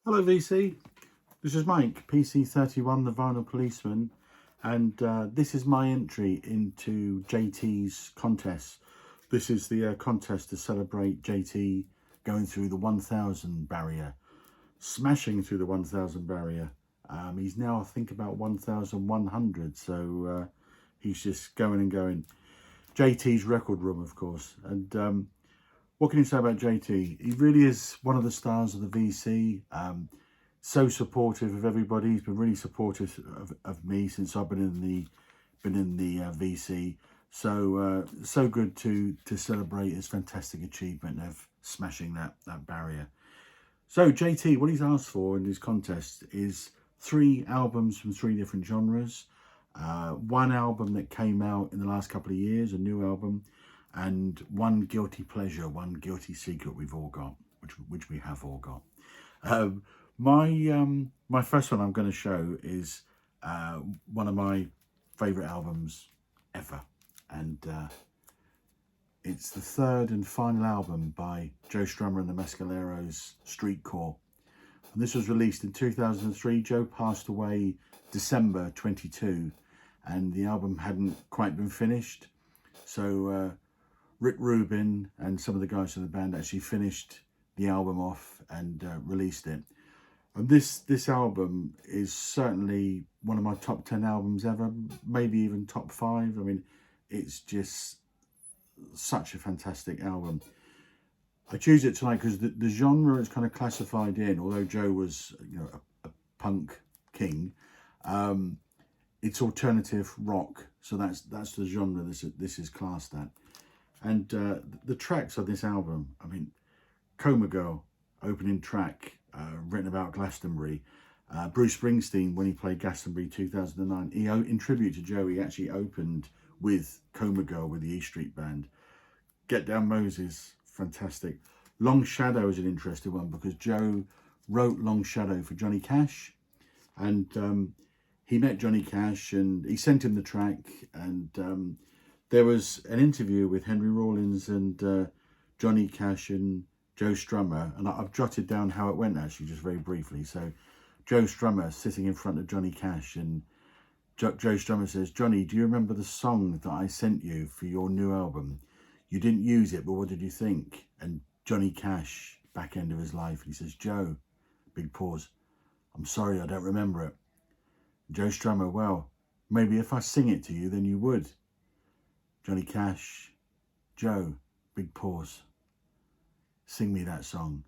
Hello VC, this is Mike, PC31, the Vinyl Policeman, and this is my entry into JT's contest. This is the contest to celebrate JT going through the 1,000 barrier, smashing through the 1,000 barrier. He's now, I think, about 1,100, so he's just going and going. JT's record room, of course, and what can you say about JT? He really is one of the stars of the VC. So supportive of everybody. He's been really supportive of me since I've been in the VC. So so good to celebrate his fantastic achievement of smashing that barrier. So JT, what he's asked for in his contest is 3 albums from 3 different genres. 1 album that came out in the last couple of years, a new album, and 1 guilty pleasure, 1 guilty secret we've all got, which we have all got. My first one I'm going to show is one of my favourite albums ever, and it's the 3rd and final album by Joe Strummer and the Mescaleros, Street Core. And this was released in 2003. Joe passed away December 22, and the album hadn't quite been finished. So Rick Rubin and some of the guys in the band actually finished the album off and released it. And this album is certainly one of my top 10 albums ever, maybe even top 5. I mean, it's just such a fantastic album. I choose it tonight because the genre is kind of classified in, although Joe was, you know, a punk king, it's alternative rock. So that's the genre this is classed at. And the tracks of this album, I mean, Coma Girl, opening track, written about Glastonbury. Bruce Springsteen, when he played Glastonbury 2009, in tribute to Joe, he actually opened with Coma Girl with the E Street Band. Get Down Moses, fantastic. Long Shadow is an interesting one because Joe wrote Long Shadow for Johnny Cash, and he met Johnny Cash and he sent him the track, and there was an interview with Henry Rollins and Johnny Cash and Joe Strummer, and I've jotted down how it went actually, just very briefly. So Joe Strummer sitting in front of Johnny Cash, and Joe Strummer says, "Johnny, do you remember the song that I sent you for your new album? You didn't use it, but what did you think?" And Johnny Cash, back end of his life, he says, "Joe," big pause, "I'm sorry, I don't remember it." Joe Strummer, "Well, maybe if I sing it to you, then you would." Johnny Cash, "Joe," big pause, "sing me that song."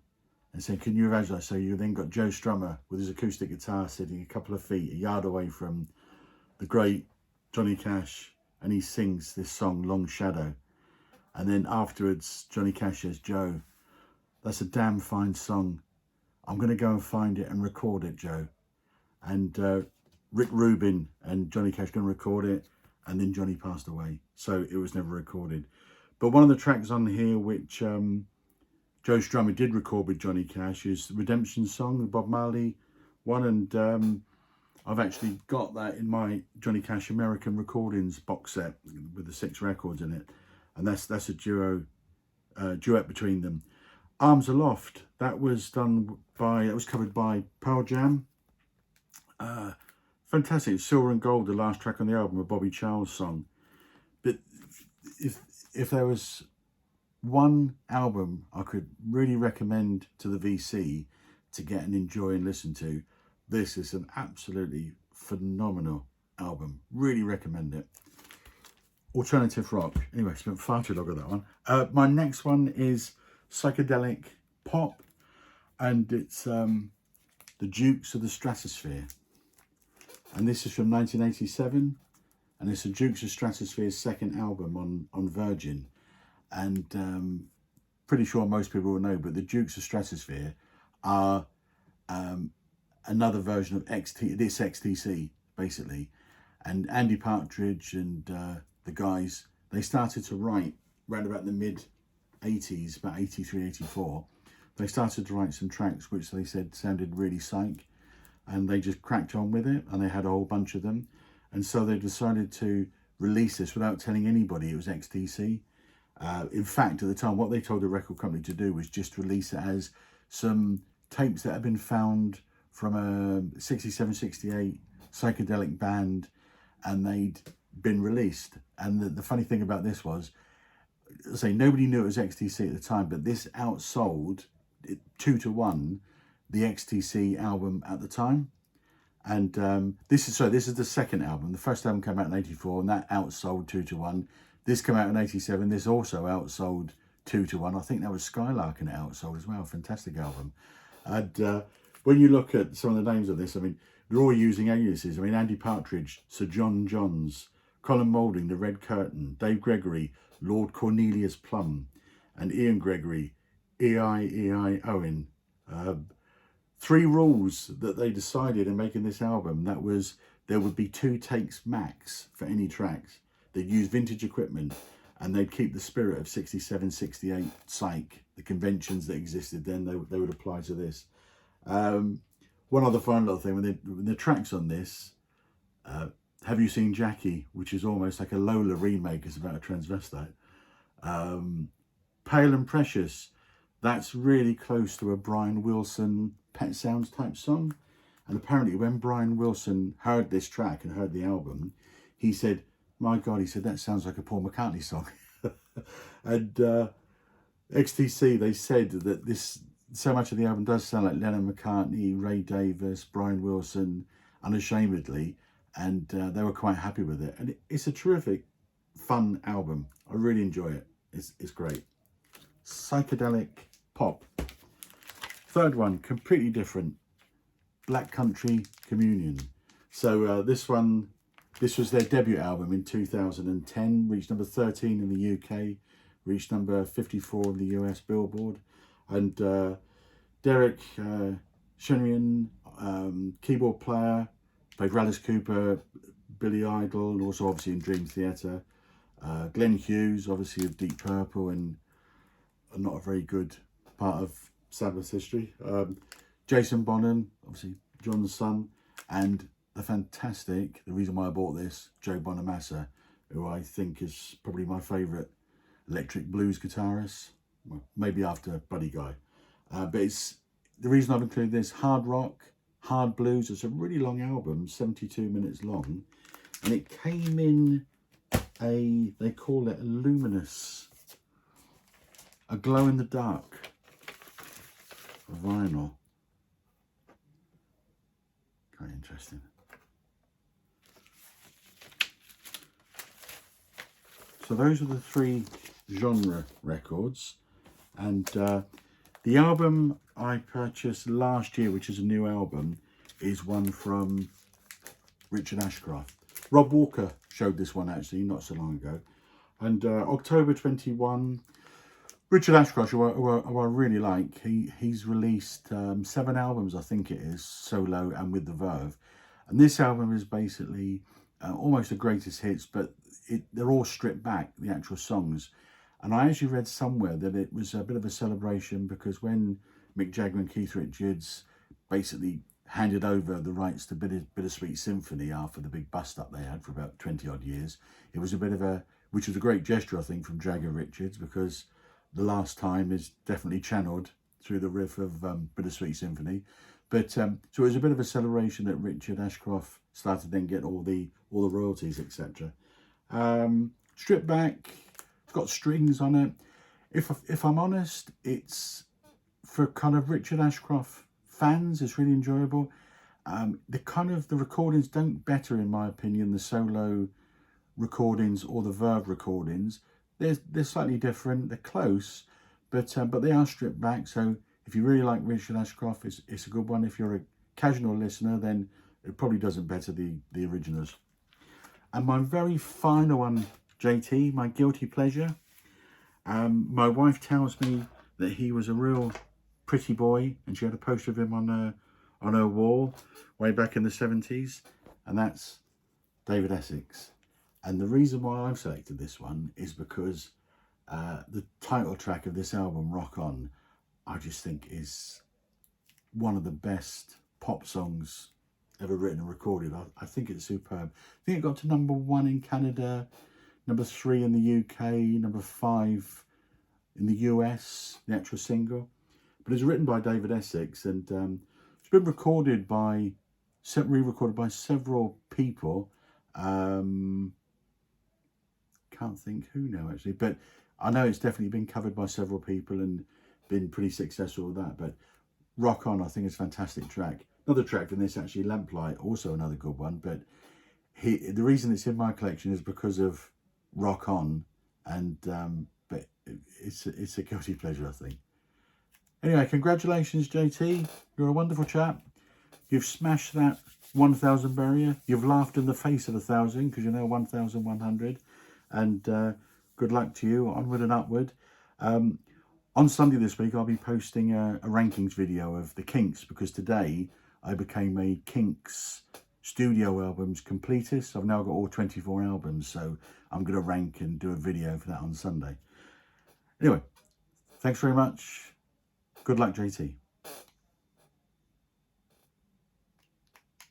And said, "Can you imagine that?" So you then got Joe Strummer with his acoustic guitar sitting a couple of feet, a yard away from the great Johnny Cash, and he sings this song, Long Shadow. And then afterwards, Johnny Cash says, "Joe, that's a damn fine song. I'm going to go and find it and record it, Joe." And Rick Rubin and Johnny Cash going to record it, and then Johnny passed away, so it was never recorded. But one of the tracks on here which Joe Strummer did record with Johnny Cash is the Redemption Song, the Bob Marley one, and I've actually got that in my Johnny Cash American Recordings box set with the 6 records in it, and that's a duet between them. Arms Aloft, that was covered by Pearl Jam. Fantastic. Silver and Gold, the last track on the album, a Bobby Charles song. But if there was one album I could really recommend to the VC to get and enjoy and listen to, this is an absolutely phenomenal album. Really recommend it. Alternative rock. Anyway, spent far too long on that one. My next one is psychedelic pop, and it's the Dukes of the Stratosphere. And this is from 1987, and it's the Dukes of Stratosphere's 2nd album on Virgin. And pretty sure most people will know, but the Dukes of Stratosphere are another version of XTC, basically. And Andy Partridge and the guys, they started to write around about the mid-80s, about 83, 84. They started to write some tracks which they said sounded really psych, and they just cracked on with it, and they had a whole bunch of them. And so they decided to release this without telling anybody it was XTC. In fact, at the time, what they told the record company to do was just release it as some tapes that had been found from a 67, 68 psychedelic band, and they'd been released. And the funny thing about this was, say, nobody knew it was XTC at the time, but this outsold 2-1 the XTC album at the time. And this is the second album. The first album came out in 84, and that outsold 2-1. This came out in 87. This also outsold 2-1. I think that was Skylark and it outsold as well. Fantastic album. And when you look at some of the names of this, I mean, they're all using aliases. I mean, Andy Partridge, Sir John Johns, Colin Moulding, The Red Curtain, Dave Gregory, Lord Cornelius Plum, and Ian Gregory, E.I. Owen. 3 rules that they decided in making this album. That was, there would be 2 takes max for any tracks. They'd use vintage equipment, and they'd keep the spirit of 67, 68 psych, the conventions that existed then, they would apply to this. One other fun little thing, when the tracks on this, Have You Seen Jackie, which is almost like a Lola remake, it's about a transvestite. Pale and Precious, that's really close to a Brian Wilson Pet Sounds type song. And apparently when Brian Wilson heard this track and heard the album, he said, my God, he said, that sounds like a Paul McCartney song. And XTC, they said that so much of the album does sound like Lennon McCartney, Ray Davis, Brian Wilson, unashamedly. And they were quite happy with it. And it's a terrific, fun album. I really enjoy it. It's great. Psychedelic pop. Third one, completely different. Black Country Communion. So this was their debut album in 2010, reached number 13 in the UK, reached number 54 in the US Billboard. And Derek Shenrian, keyboard player, played Alice Cooper, Billy Idol, and also obviously in Dream Theater. Glenn Hughes, obviously of Deep Purple, and not a very good part of Sabbath's history. Jason Bonham, obviously John's son, and the reason why I bought this, Joe Bonamassa, who I think is probably my favourite electric blues guitarist, well, maybe after Buddy Guy. But it's the reason I've included this: hard rock, hard blues. It's a really long album, 72 minutes long, and it came in they call it a luminous, a glow in the dark vinyl. Quite interesting. So those are the 3 genre records, and the album I purchased last year, which is a new album, is one from Richard Ashcroft. Rob Walker showed this one actually not so long ago. And October 21, Richard Ashcroft, who I really like, he's released 7 albums, I think it is, solo and with the Verve. And this album is basically almost the greatest hits, but they're all stripped back, the actual songs. And I actually read somewhere that it was a bit of a celebration because when Mick Jagger and Keith Richards basically handed over the rights to Bittersweet Symphony after the big bust-up they had for about 20 odd years, it was a bit of which was a great gesture, I think, from Jagger Richards, because The Last Time is definitely channeled through the riff of Bittersweet Symphony. But so it was a bit of a celebration that Richard Ashcroft started to then get all the royalties, etc. Stripped back, it's got strings on it. If I'm honest, it's for kind of Richard Ashcroft fans, it's really enjoyable. The recordings don't better, in my opinion, the solo recordings or the Verve recordings. They're slightly different. They're close, but they are stripped back. So if you really like Richard Ashcroft, it's a good one. If you're a casual listener, then it probably doesn't better the originals. And my very final one, JT, my guilty pleasure. My wife tells me that he was a real pretty boy, and she had a poster of him on her wall way back in the 70s, and that's David Essex. And the reason why I've selected this one is because the title track of this album, Rock On, I just think is one of the best pop songs ever written and recorded. I think it's superb. I think it got to number 1 in Canada, number 3 in the UK, number 5 in the US, the actual single. but it's written by David Essex, and it's been recorded by, re-recorded by several people. Can't think who now actually, but I know it's definitely been covered by several people and been pretty successful with that. But Rock On, I think, is a fantastic track. Another track from this, actually, Lamplight, also another good one. But the reason it's in my collection is because of Rock On, and but it's a guilty pleasure, I think. Anyway, congratulations, JT. You're a wonderful chap. You've smashed that 1,000 barrier. You've laughed in the face of 1,000 because you're now 1,100. And good luck to you, onward and upward. On Sunday this week, I'll be posting a rankings video of the Kinks, because today I became a Kinks studio albums completist. I've now got all 24 albums, so I'm going to rank and do a video for that on Sunday. Anyway, thanks very much. Good luck, JT.